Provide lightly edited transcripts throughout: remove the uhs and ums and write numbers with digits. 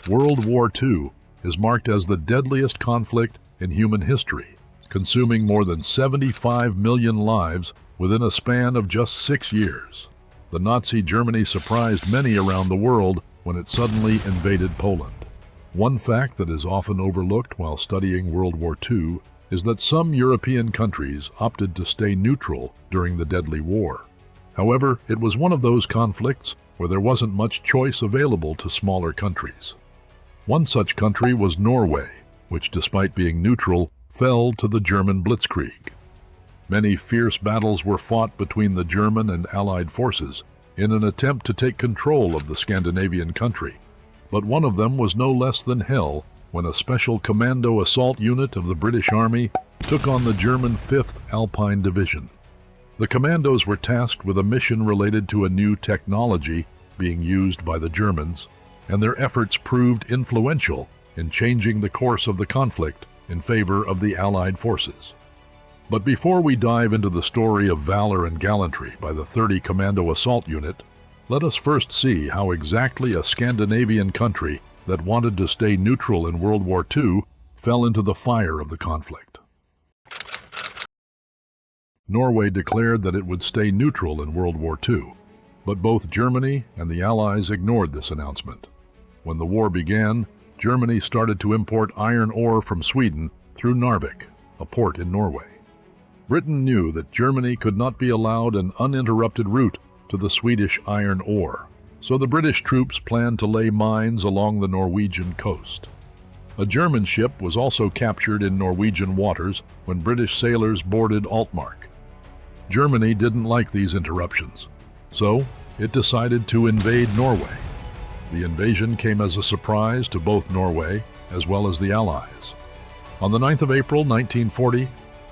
World War II is marked as the deadliest conflict in human history, consuming more than 75 million lives within a span of just 6 years. The Nazi Germany surprised many around the world when it suddenly invaded Poland. One fact that is often overlooked while studying World War II is that some European countries opted to stay neutral during the deadly war. However, it was one of those conflicts where there wasn't much choice available to smaller countries. One such country was Norway, which, despite being neutral, fell to the German Blitzkrieg. Many fierce battles were fought between the German and Allied forces in an attempt to take control of the Scandinavian country, but one of them was no less than hell when a special Commando assault unit of the British Army took on the German 5th Alpine Division. The Commandos were tasked with a mission related to a new technology being used by the Germans, and their efforts proved influential in changing the course of the conflict in favor of the Allied forces. But before we dive into the story of valor and gallantry by the 30 Commando Assault Unit, let us first see how exactly a Scandinavian country that wanted to stay neutral in World War II fell into the fire of the conflict. Norway declared that it would stay neutral in World War II, but both Germany and the Allies ignored this announcement. When the war began, Germany started to import iron ore from Sweden through Narvik, a port in Norway. Britain knew that Germany could not be allowed an uninterrupted route to the Swedish iron ore, so the British troops planned to lay mines along the Norwegian coast. A German ship was also captured in Norwegian waters when British sailors boarded Altmark. Germany didn't like these interruptions, so it decided to invade Norway. The invasion came as a surprise to both Norway as well as the Allies. On the 9th of April 1940,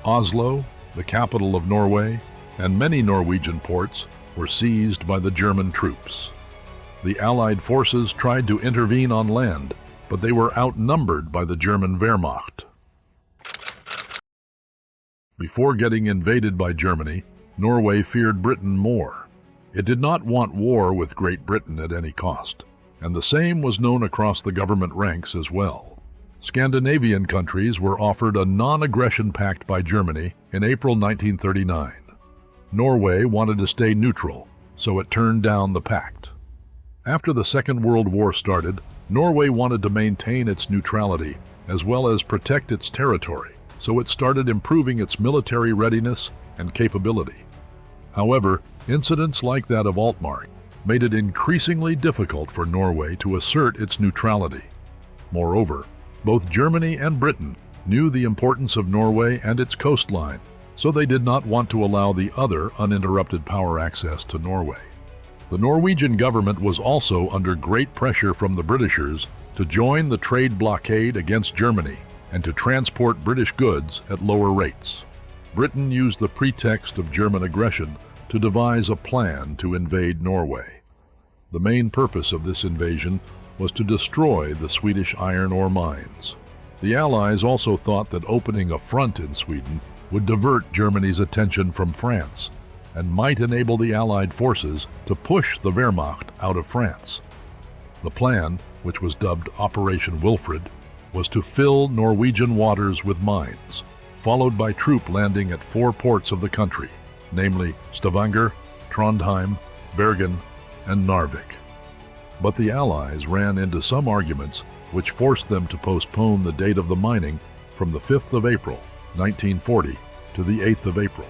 Oslo, the capital of Norway, and many Norwegian ports were seized by the German troops. The Allied forces tried to intervene on land, but they were outnumbered by the German Wehrmacht. Before getting invaded by Germany, Norway feared Britain more. It did not want war with Great Britain at any cost, and the same was known across the government ranks as well. Scandinavian countries were offered a non-aggression pact by Germany in April 1939. Norway wanted to stay neutral, so it turned down the pact. After the Second World War started, Norway wanted to maintain its neutrality as well as protect its territory, so it started improving its military readiness and capability. However, incidents like that of Altmark made it increasingly difficult for Norway to assert its neutrality. Moreover, both Germany and Britain knew the importance of Norway and its coastline, so they did not want to allow the other uninterrupted power access to Norway. The Norwegian government was also under great pressure from the Britishers to join the trade blockade against Germany and to transport British goods at lower rates. Britain used the pretext of German aggression to devise a plan to invade Norway. The main purpose of this invasion was to destroy the Swedish iron ore mines. The Allies also thought that opening a front in Sweden would divert Germany's attention from France and might enable the Allied forces to push the Wehrmacht out of France. The plan, which was dubbed Operation Wilfred, was to fill Norwegian waters with mines, followed by troop landing at 4 ports of the country, namely Stavanger, Trondheim, Bergen, and Narvik. But the Allies ran into some arguments which forced them to postpone the date of the mining from the 5th of April, 1940, to the 8th of April.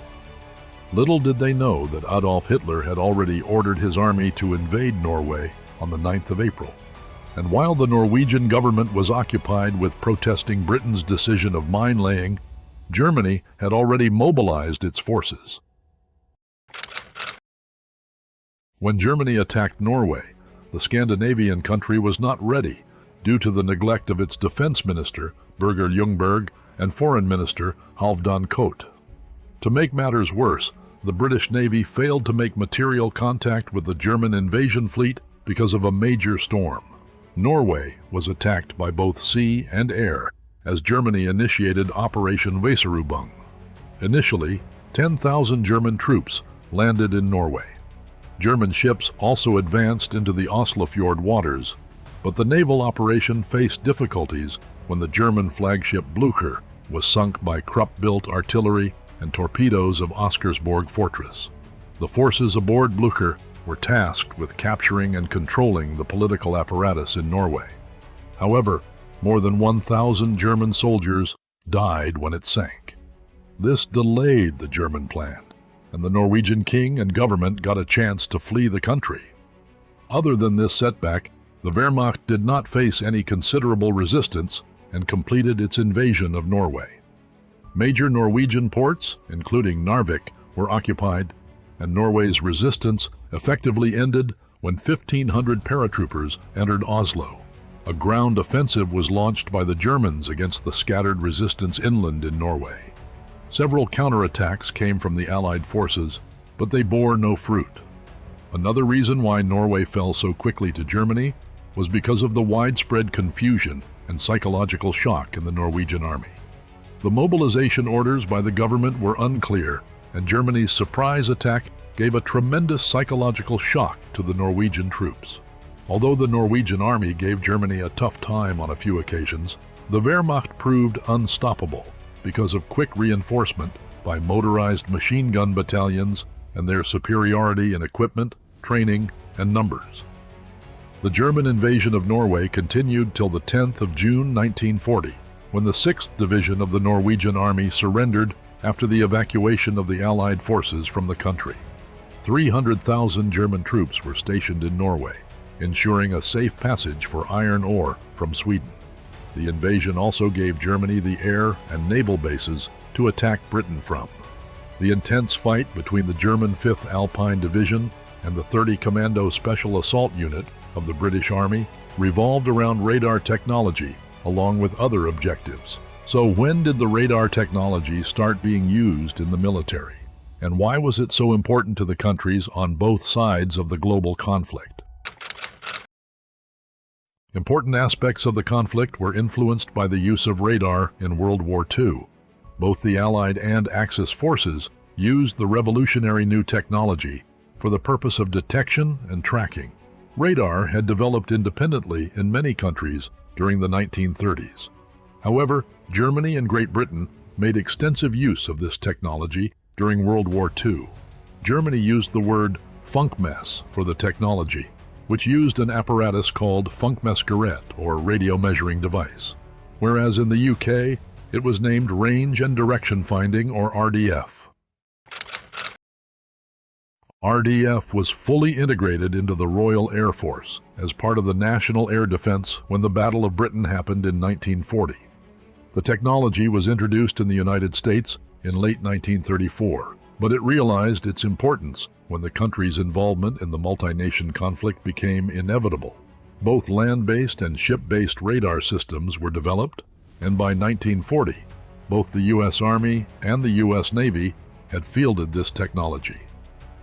Little did they know that Adolf Hitler had already ordered his army to invade Norway on the 9th of April. And while the Norwegian government was occupied with protesting Britain's decision of mine laying, Germany had already mobilized its forces. When Germany attacked Norway, the Scandinavian country was not ready due to the neglect of its defense minister, Birger Ljungberg, and foreign minister, Halvdan Koht. To make matters worse, the British Navy failed to make material contact with the German invasion fleet because of a major storm. Norway was attacked by both sea and air as Germany initiated Operation Weserübung. Initially, 10,000 German troops landed in Norway. German ships also advanced into the Oslofjord waters, But the naval operation faced difficulties when the German flagship Blücher was sunk by Krupp-built artillery and torpedoes of Oscarsborg Fortress. The forces aboard Blücher were tasked with capturing and controlling the political apparatus in Norway. However, more than 1,000 German soldiers died when it sank. This delayed the German plan, and the Norwegian king and government got a chance to flee the country. Other than this setback, the Wehrmacht did not face any considerable resistance and completed its invasion of Norway. Major Norwegian ports, including Narvik, were occupied, and Norway's resistance effectively ended when 1,500 paratroopers entered Oslo. A ground offensive was launched by the Germans against the scattered resistance inland in Norway. Several counterattacks came from the Allied forces, but they bore no fruit. Another reason why Norway fell so quickly to Germany was because of the widespread confusion and psychological shock in the Norwegian army. The mobilization orders by the government were unclear, and Germany's surprise attack gave a tremendous psychological shock to the Norwegian troops. Although the Norwegian army gave Germany a tough time on a few occasions, the Wehrmacht proved unstoppable because of quick reinforcement by motorized machine gun battalions and their superiority in equipment, training, and numbers. The German invasion of Norway continued till the 10th of June 1940, when the 6th Division of the Norwegian Army surrendered after the evacuation of the Allied forces from the country. 300,000 German troops were stationed in Norway, ensuring a safe passage for iron ore from Sweden. The invasion also gave Germany the air and naval bases to attack Britain from. The intense fight between the German 5th Alpine Division and the 30 Commando Special Assault Unit of the British Army revolved around radar technology along with other objectives. So when did the radar technology start being used in the military? And why was it so important to the countries on both sides of the global conflict? Important aspects of the conflict were influenced by the use of radar in World War II. Both the Allied and Axis forces used the revolutionary new technology for the purpose of detection and tracking. Radar had developed independently in many countries during the 1930s. However, Germany and Great Britain made extensive use of this technology during World War II. Germany used the word Funkmess for the technology, which used an apparatus called Funkmessgerät, or radio measuring device, whereas in the UK it was named Range and Direction Finding, or RDF. RDF was fully integrated into the Royal Air Force as part of the National Air Defense when the Battle of Britain happened in 1940. The technology was introduced in the United States in late 1934, but it realized its importance when the country's involvement in the multi-nation conflict became inevitable. Both land-based and ship-based radar systems were developed, and by 1940, both the U.S. Army and the U.S. Navy had fielded this technology.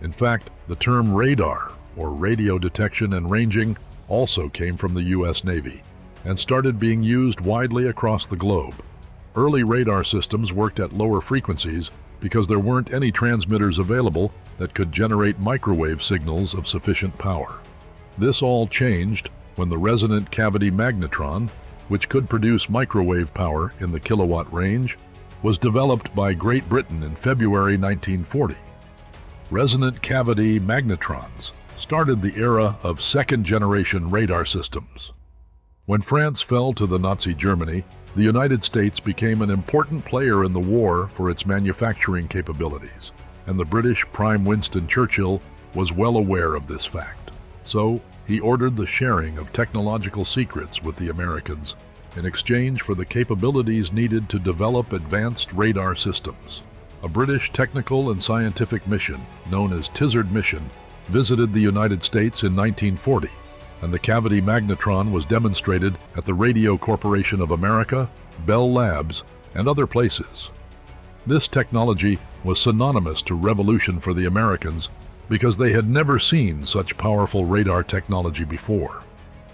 In fact, the term radar, or radio detection and ranging, also came from the U.S. Navy and started being used widely across the globe. Early radar systems worked at lower frequencies because there weren't any transmitters available that could generate microwave signals of sufficient power. This all changed when the resonant cavity magnetron, which could produce microwave power in the kilowatt range, was developed by Great Britain in February 1940. Resonant cavity magnetrons started the era of second-generation radar systems. When France fell to the Nazi Germany, the United States became an important player in the war for its manufacturing capabilities, and the British Prime Winston Churchill was well aware of this fact. So, he ordered the sharing of technological secrets with the Americans in exchange for the capabilities needed to develop advanced radar systems. A British technical and scientific mission, known as Tizard Mission, visited the United States in 1940, and the cavity magnetron was demonstrated at the Radio Corporation of America, Bell Labs, and other places. This technology was synonymous to revolution for the Americans because they had never seen such powerful radar technology before.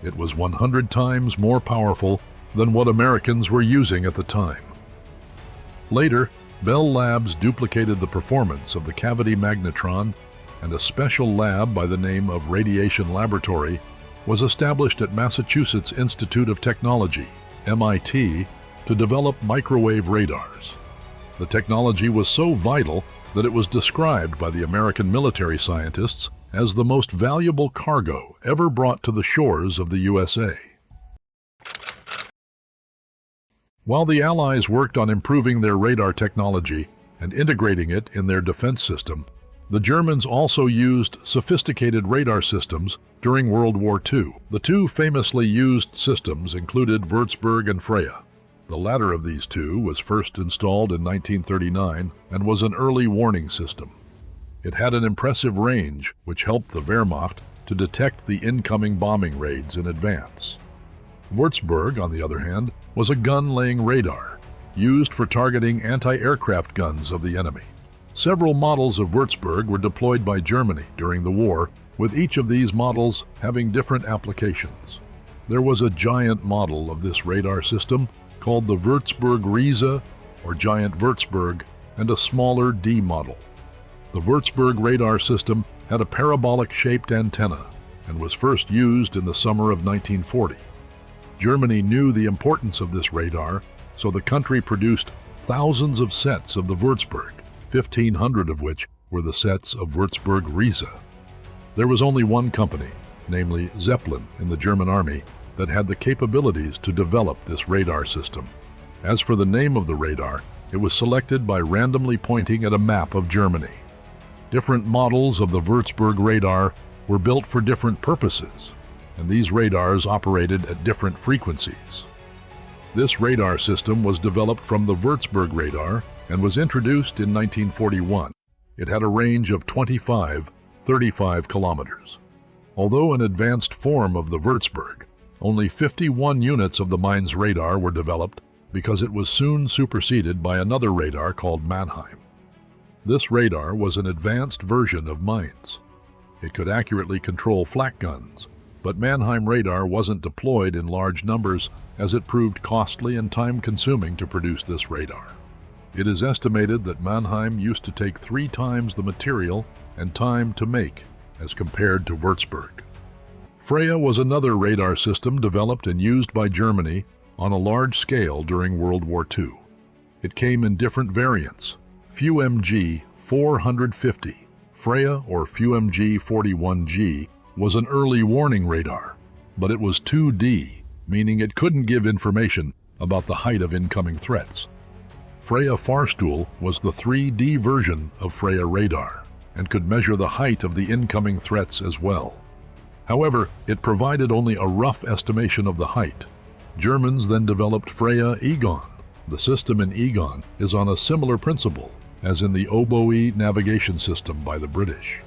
It was 100 times more powerful than what Americans were using at the time. Later, Bell Labs duplicated the performance of the cavity magnetron, and a special lab by the name of Radiation Laboratory was established at Massachusetts Institute of Technology, MIT, to develop microwave radars. The technology was so vital that it was described by the American military scientists as the most valuable cargo ever brought to the shores of the USA. While the Allies worked on improving their radar technology and integrating it in their defense system, the Germans also used sophisticated radar systems during World War II. The two famously used systems included Würzburg and Freya. The latter of these two was first installed in 1939 and was an early warning system. It had an impressive range, which helped the Wehrmacht to detect the incoming bombing raids in advance. Würzburg, on the other hand, was a gun-laying radar, used for targeting anti-aircraft guns of the enemy. Several models of Würzburg were deployed by Germany during the war, with each of these models having different applications. There was a giant model of this radar system called the Würzburg Riese, or Giant Würzburg, and a smaller D model. The Würzburg radar system had a parabolic-shaped antenna and was first used in the summer of 1940. Germany knew the importance of this radar, so the country produced thousands of sets of the Würzburg, 1,500 of which were the sets of Würzburg Riese. There was only one company, namely Zeppelin in the German Army, that had the capabilities to develop this radar system. As for the name of the radar, it was selected by randomly pointing at a map of Germany. Different models of the Würzburg radar were built for different purposes, and these radars operated at different frequencies. This radar system was developed from the Würzburg radar and was introduced in 1941. It had a range of 35 kilometers. Although an advanced form of the Würzburg, only 51 units of the Mainz radar were developed because it was soon superseded by another radar called Mannheim. This radar was an advanced version of Mainz. It could accurately control flak guns, but Mannheim radar wasn't deployed in large numbers as it proved costly and time-consuming to produce this radar. It is estimated that Mannheim used to take 3 times the material and time to make as compared to Würzburg. Freya was another radar system developed and used by Germany on a large scale during World War II. It came in different variants: FUMG 450, Freya or FUMG 41G was an early warning radar, but it was 2D, meaning it couldn't give information about the height of incoming threats. Freya Farstuhl was the 3D version of Freya radar and could measure the height of the incoming threats as well. However, it provided only a rough estimation of the height. Germans then developed Freya Egon. The system in Egon is on a similar principle as in the Oboe navigation system by the British.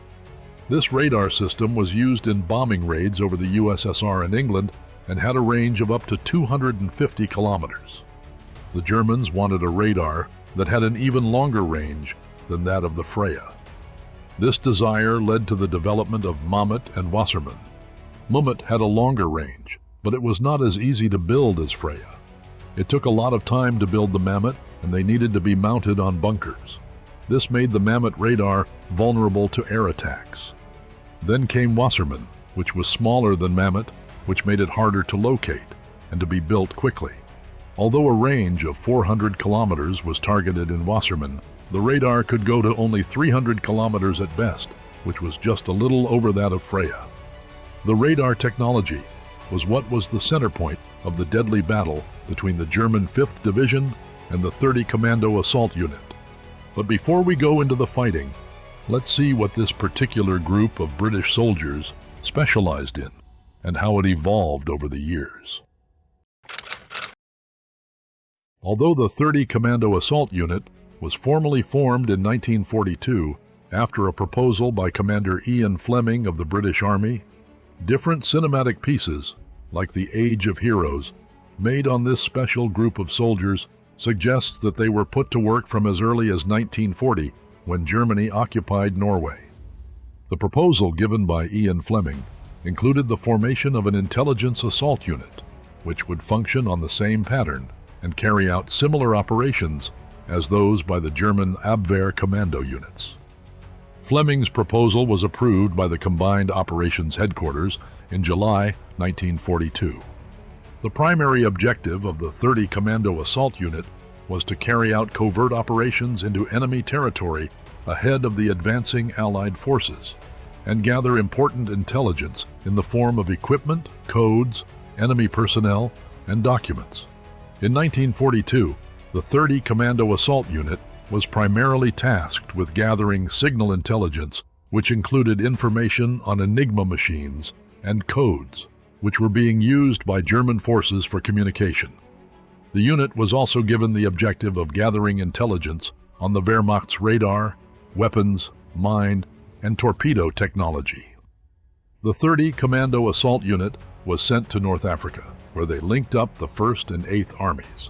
This radar system was used in bombing raids over the USSR and England and had a range of up to 250 kilometers. The Germans wanted a radar that had an even longer range than that of the Freya. This desire led to the development of Mammoth and Wassermann. Mammoth had a longer range, but it was not as easy to build as Freya. It took a lot of time to build the Mammoth, and they needed to be mounted on bunkers. This made the Mammoth radar vulnerable to air attacks. Then came Wassermann, which was smaller than Mammoth, which made it harder to locate and to be built quickly. Although a range of 400 kilometers was targeted in Wassermann, the radar could go to only 300 kilometers at best, which was just a little over that of Freya. The radar technology was what was the center point of the deadly battle between the German 5th Division and the 30 Commando Assault Unit. But before we go into the fighting, let's see what this particular group of British soldiers specialized in and how it evolved over the years. Although the 30 Commando Assault Unit was formally formed in 1942 after a proposal by Commander Ian Fleming of the British Army, different cinematic pieces, like the Age of Heroes, made on this special group of soldiers suggests that they were put to work from as early as 1940 when Germany occupied Norway. The proposal given by Ian Fleming included the formation of an intelligence assault unit, which would function on the same pattern and carry out similar operations as those by the German Abwehr Commando units. Fleming's proposal was approved by the Combined Operations Headquarters in July 1942. The primary objective of the 30 Commando Assault Unit was to carry out covert operations into enemy territory ahead of the advancing Allied forces and gather important intelligence in the form of equipment, codes, enemy personnel, and documents. In 1942, the 30 Commando Assault Unit was primarily tasked with gathering signal intelligence, which included information on Enigma machines and codes, which were being used by German forces for communication. The unit was also given the objective of gathering intelligence on the Wehrmacht's radar, weapons, mine, and torpedo technology. The 30 Commando Assault Unit was sent to North Africa, where they linked up the 1st and 8th Armies.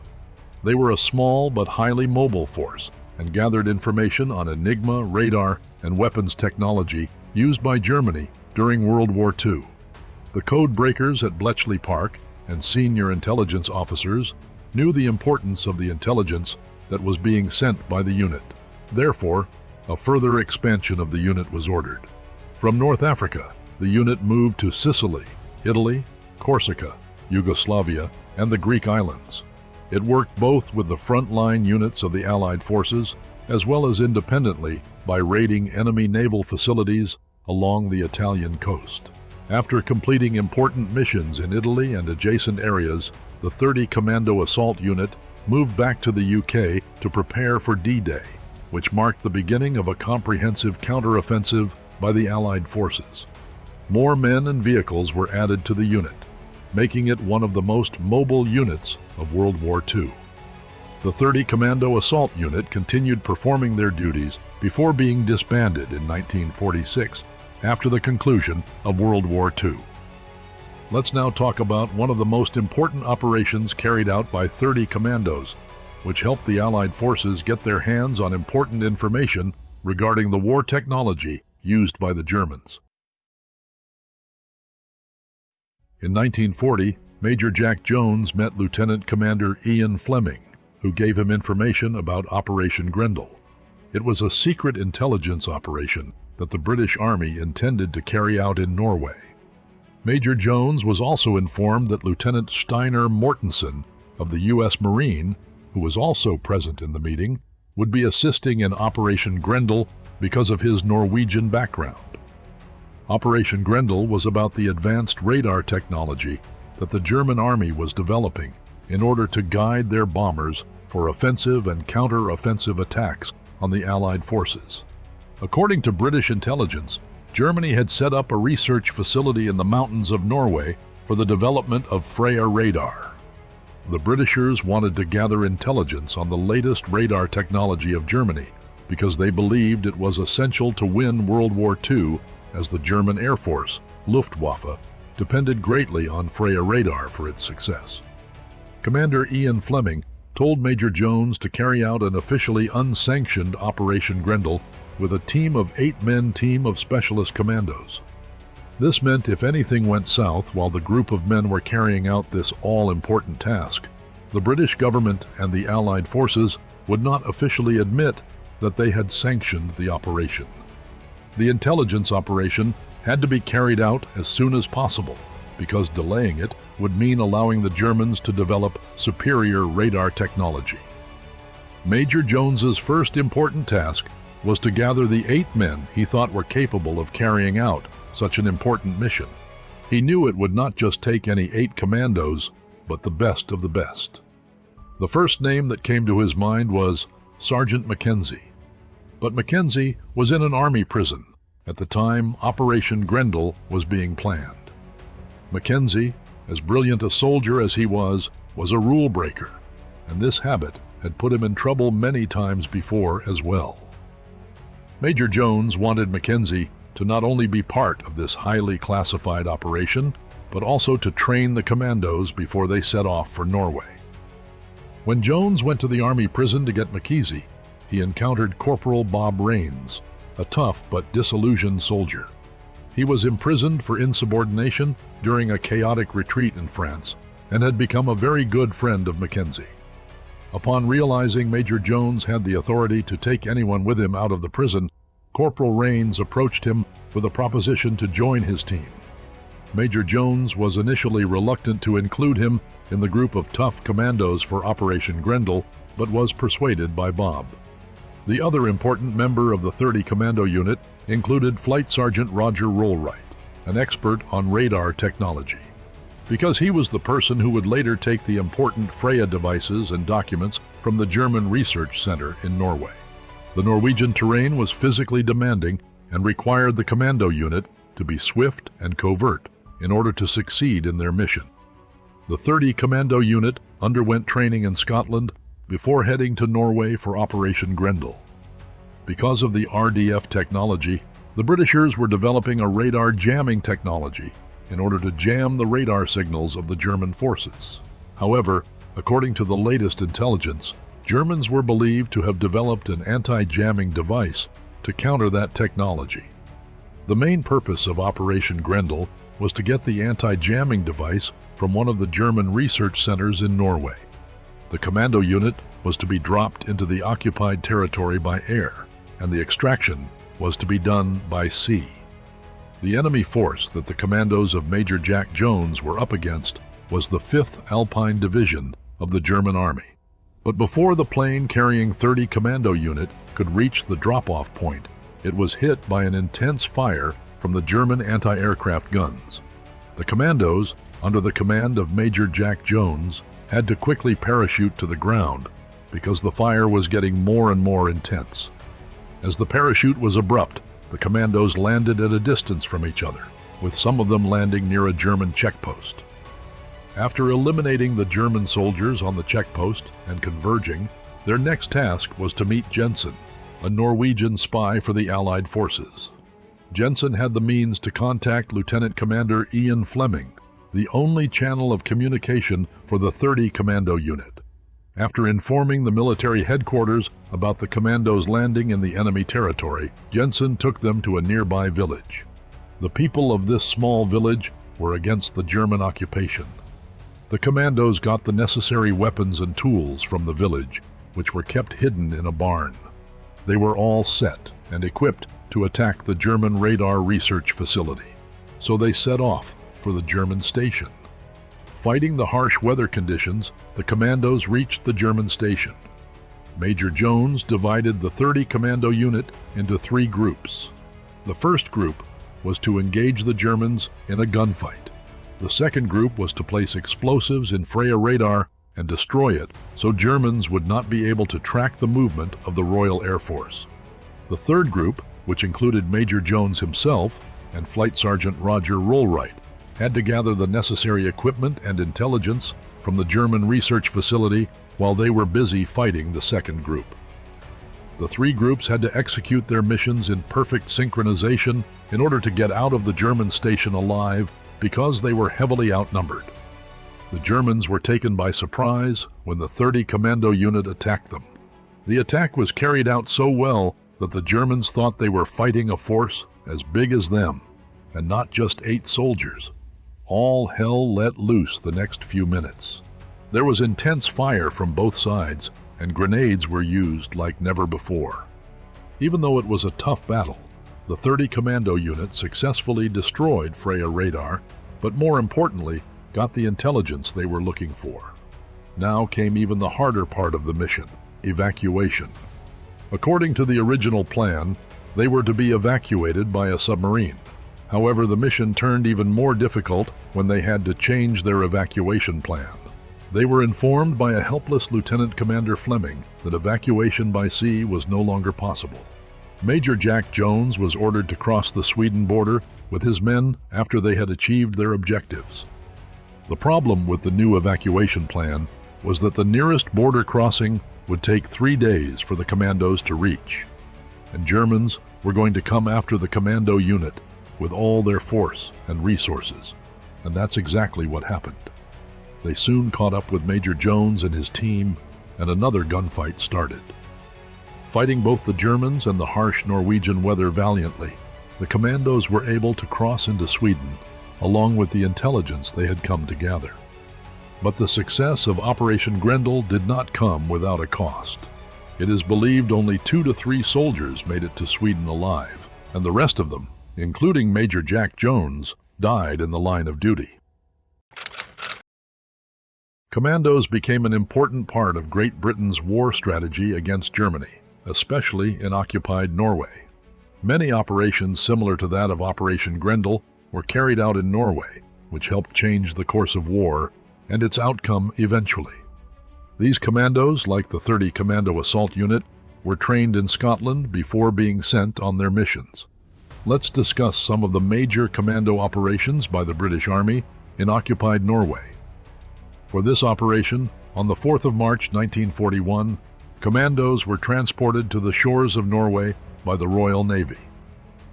They were a small but highly mobile force and gathered information on Enigma, radar, and weapons technology used by Germany during World War II. The code breakers at Bletchley Park and senior intelligence officers knew the importance of the intelligence that was being sent by the unit. Therefore, a further expansion of the unit was ordered. From North Africa, the unit moved to Sicily, Italy, Corsica, Yugoslavia, and the Greek islands. It worked both with the front-line units of the Allied forces as well as independently by raiding enemy naval facilities along the Italian coast. After completing important missions in Italy and adjacent areas, the 30 Commando Assault Unit moved back to the UK to prepare for D-Day, which marked the beginning of a comprehensive counteroffensive by the Allied forces. More men and vehicles were added to the unit, making it one of the most mobile units of World War II. The 30 Commando Assault Unit continued performing their duties before being disbanded in 1946 after the conclusion of World War II. Let's now talk about one of the most important operations carried out by 30 commandos, which helped the Allied forces get their hands on important information regarding the war technology used by the Germans. In 1940, Major Jack Jones met Lieutenant Commander Ian Fleming, who gave him information about Operation Grindle. It was a secret intelligence operation that the British Army intended to carry out in Norway. Major Jones was also informed that Lieutenant Steiner Mortensen of the U.S. Marine, who was also present in the meeting, would be assisting in Operation Grendel because of his Norwegian background. Operation Grendel was about the advanced radar technology that the German Army was developing in order to guide their bombers for offensive and counter-offensive attacks on the Allied forces. According to British intelligence, Germany had set up a research facility in the mountains of Norway for the development of Freya radar. The Britishers wanted to gather intelligence on the latest radar technology of Germany because they believed it was essential to win World War II, as the German Air Force, Luftwaffe, depended greatly on Freya radar for its success. Commander Ian Fleming told Major Jones to carry out an officially unsanctioned Operation Grendel with a team of 8-men team of specialist commandos. This meant if anything went south while the group of men were carrying out this all-important task, the British government and the Allied forces would not officially admit that they had sanctioned the operation. The intelligence operation had to be carried out as soon as possible, because delaying it would mean allowing the Germans to develop superior radar technology. Major Jones's first important task was to gather the 8 men he thought were capable of carrying out such an important mission. He knew it would not just take any 8 commandos, but the best of the best. The first name that came to his mind was Sergeant Mackenzie. But Mackenzie was in an army prison at the time Operation Grendel was being planned. Mackenzie, as brilliant a soldier as he was a rule breaker, and this habit had put him in trouble many times before as well. Major Jones wanted Mackenzie to not only be part of this highly classified operation, but also to train the commandos before they set off for Norway. When Jones went to the army prison to get Mackenzie, he encountered Corporal Bob Rains, a tough but disillusioned soldier. He was imprisoned for insubordination during a chaotic retreat in France and had become a very good friend of Mackenzie. Upon realizing Major Jones had the authority to take anyone with him out of the prison, Corporal Rains approached him with a proposition to join his team. Major Jones was initially reluctant to include him in the group of tough commandos for Operation Grindle, but was persuaded by Bob. The other important member of the 30 Commando unit included Flight Sergeant Roger Rollright, an expert on radar technology, because he was the person who would later take the important Freya devices and documents from the German Research Center in Norway. The Norwegian terrain was physically demanding and required the Commando unit to be swift and covert in order to succeed in their mission. The 30 Commando unit underwent training in Scotland before heading to Norway for Operation Grendel. Because of the RDF technology, the Britishers were developing a radar jamming technology in order to jam the radar signals of the German forces. However, according to the latest intelligence, Germans were believed to have developed an anti-jamming device to counter that technology. The main purpose of Operation Grendel was to get the anti-jamming device from one of the German research centers in Norway. The Commando unit was to be dropped into the occupied territory by air, and the extraction was to be done by sea. The enemy force that the commandos of Major Jack Jones were up against was the 5th Alpine Division of the German Army. But before the plane carrying 30 Commando unit could reach the drop-off point, it was hit by an intense fire from the German anti-aircraft guns. The commandos, under the command of Major Jack Jones, had to quickly parachute to the ground because the fire was getting more and more intense. As the parachute was abrupt, the commandos landed at a distance from each other, with some of them landing near a German checkpost. After eliminating the German soldiers on the checkpost and converging, their next task was to meet Jensen, a Norwegian spy for the Allied forces. Jensen had the means to contact Lieutenant Commander Ian Fleming, the only channel of communication for the 30 Commando unit. After informing the military headquarters about the commandos landing in the enemy territory, Jensen took them to a nearby village. The people of this small village were against the German occupation. The commandos got the necessary weapons and tools from the village, which were kept hidden in a barn. They were all set and equipped to attack the German radar research facility, so they set off for the German station. Fighting the harsh weather conditions, the commandos reached the German station. Major Jones divided the 30 Commando unit into 3 groups. The first group was to engage the Germans in a gunfight. The second group was to place explosives in Freya radar and destroy it so Germans would not be able to track the movement of the Royal Air Force. The third group, which included Major Jones himself and Flight Sergeant Roger Rollright, had to gather the necessary equipment and intelligence from the German research facility while they were busy fighting the second group. The 3 groups had to execute their missions in perfect synchronization in order to get out of the German station alive because they were heavily outnumbered. The Germans were taken by surprise when the 30 Commando unit attacked them. The attack was carried out so well that the Germans thought they were fighting a force as big as them, and not just 8 soldiers. All hell let loose the next few minutes. There was intense fire from both sides, and grenades were used like never before. Even though it was a tough battle, the 30 Commando unit successfully destroyed Freya radar, but more importantly, got the intelligence they were looking for. Now came even the harder part of the mission, evacuation. According to the original plan, they were to be evacuated by a submarine. However, the mission turned even more difficult when they had to change their evacuation plan. They were informed by a helpless Lieutenant Commander Fleming that evacuation by sea was no longer possible. Major Jack Jones was ordered to cross the Sweden border with his men after they had achieved their objectives. The problem with the new evacuation plan was that the nearest border crossing would take 3 days for the commandos to reach, and Germans were going to come after the Commando unit with all their force and resources, and that's exactly what happened. They soon caught up with Major Jones and his team, and another gunfight started. Fighting both the Germans and the harsh Norwegian weather valiantly, the commandos were able to cross into Sweden, along with the intelligence they had come to gather. But the success of Operation Grendel did not come without a cost. It is believed only 2 to 3 soldiers made it to Sweden alive, and the rest of them, including Major Jack Jones, died in the line of duty. Commandos became an important part of Great Britain's war strategy against Germany, especially in occupied Norway. Many operations similar to that of Operation Grindle were carried out in Norway, which helped change the course of war and its outcome eventually. These commandos, like the 30 Commando Assault Unit, were trained in Scotland before being sent on their missions. Let's discuss some of the major commando operations by the British Army in occupied Norway. For this operation, on the 4th of March 1941, commandos were transported to the shores of Norway by the Royal Navy.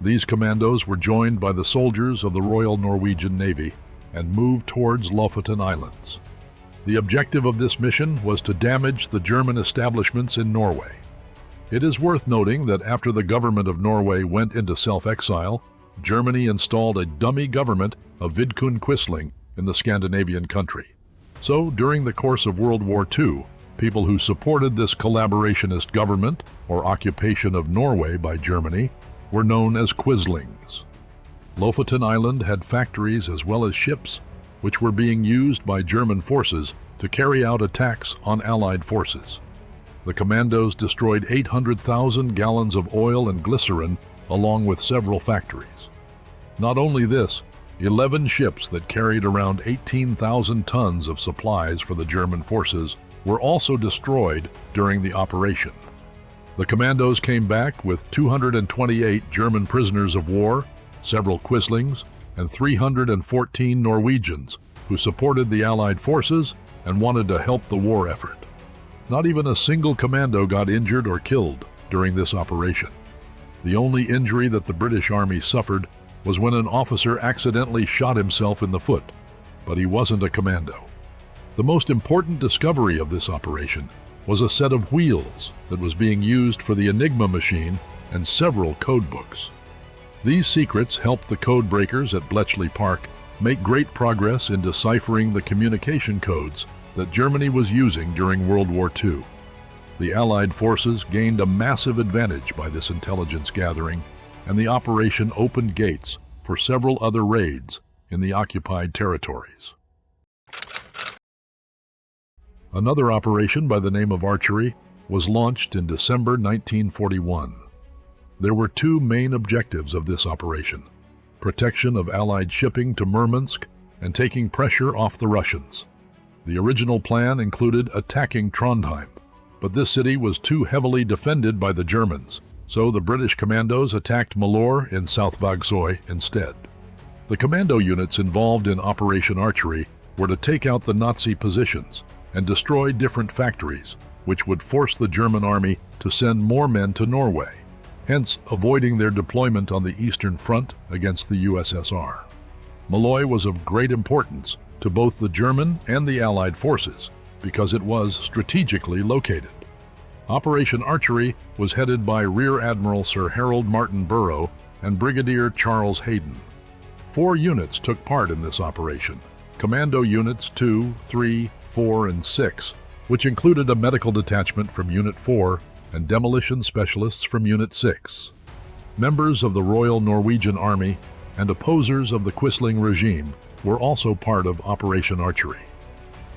These commandos were joined by the soldiers of the Royal Norwegian Navy and moved towards Lofoten Islands. The objective of this mission was to damage the German establishments in Norway. It is worth noting that after the government of Norway went into self-exile, Germany installed a dummy government of Vidkun Quisling in the Scandinavian country. So, during the course of World War II, people who supported this collaborationist government, or occupation of Norway by Germany, were known as Quislings. Lofoten Island had factories as well as ships, which were being used by German forces to carry out attacks on Allied forces. The commandos destroyed 800,000 gallons of oil and glycerin along with several factories. Not only this, 11 ships that carried around 18,000 tons of supplies for the German forces were also destroyed during the operation. The commandos came back with 228 German prisoners of war, several Quislings, and 314 Norwegians who supported the Allied forces and wanted to help the war effort. Not even a single commando got injured or killed during this operation. The only injury that the British Army suffered was when an officer accidentally shot himself in the foot, but he wasn't a commando. The most important discovery of this operation was a set of wheels that was being used for the Enigma machine and several code books. These secrets helped the code breakers at Bletchley Park make great progress in deciphering the communication codes that Germany was using during World War II. The Allied forces gained a massive advantage by this intelligence gathering, and the operation opened gates for several other raids in the occupied territories. Another operation by the name of Archery was launched in December 1941. There were two main objectives of this operation: protection of Allied shipping to Murmansk and taking pressure off the Russians. The original plan included attacking Trondheim, but this city was too heavily defended by the Germans, so the British commandos attacked Malor in South Vagsoy instead. The commando units involved in Operation Archery were to take out the Nazi positions and destroy different factories, which would force the German army to send more men to Norway, hence avoiding their deployment on the Eastern Front against the USSR. Malloy was of great importance to both the German and the Allied forces because it was strategically located. Operation Archery was headed by Rear Admiral Sir Harold Martin Burrow and Brigadier Charles Hayden. 4 units took part in this operation: Commando Units 2, 3, 4, and 6, which included a medical detachment from Unit 4 and demolition specialists from Unit 6. Members of the Royal Norwegian Army and opposers of the Quisling regime were also part of Operation Archery.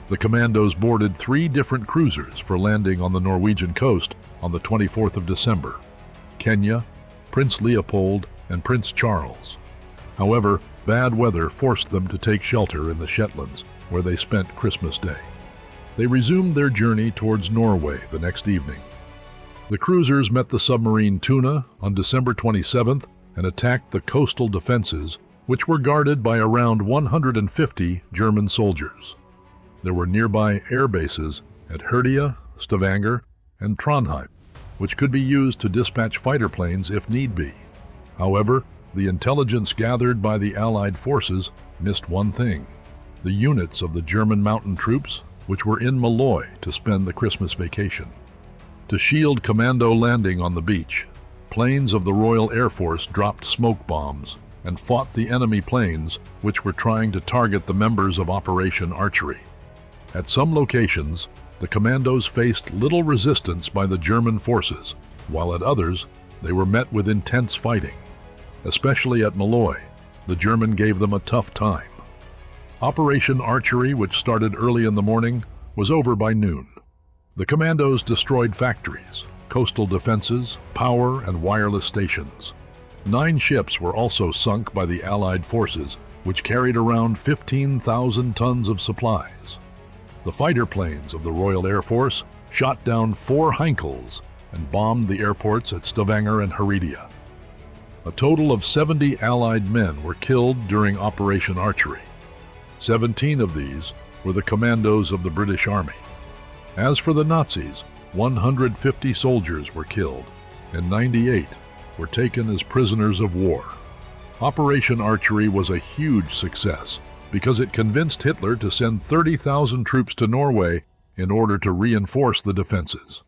The commandos boarded 3 different cruisers for landing on the Norwegian coast on the 24th of December: Kenya, Prince Leopold, and Prince Charles. However, bad weather forced them to take shelter in the Shetlands, where they spent Christmas Day. They resumed their journey towards Norway the next evening. The cruisers met the submarine Tuna on December 27th and attacked the coastal defenses, which were guarded by around 150 German soldiers. There were nearby air bases at Herdia, Stavanger, and Trondheim, which could be used to dispatch fighter planes if need be. However, the intelligence gathered by the Allied forces missed one thing: the units of the German mountain troops, which were in Malloy to spend the Christmas vacation. To shield commando landing on the beach, planes of the Royal Air Force dropped smoke bombs and fought the enemy planes which were trying to target the members of Operation Archery. At some locations, the commandos faced little resistance by the German forces, while at others, they were met with intense fighting. Especially at Malloy, the German gave them a tough time. Operation Archery, which started early in the morning, was over by noon. The commandos destroyed factories, coastal defenses, power and wireless stations. 9 ships were also sunk by the Allied forces, which carried around 15,000 tons of supplies. The fighter planes of the Royal Air Force shot down 4 Heinkels and bombed the airports at Stavanger and Heredia. A total of 70 Allied men were killed during Operation Archery. 17 of these were the commandos of the British Army. As for the Nazis, 150 soldiers were killed, and 98 were taken as prisoners of war. Operation Archery was a huge success because it convinced Hitler to send 30,000 troops to Norway in order to reinforce the defenses.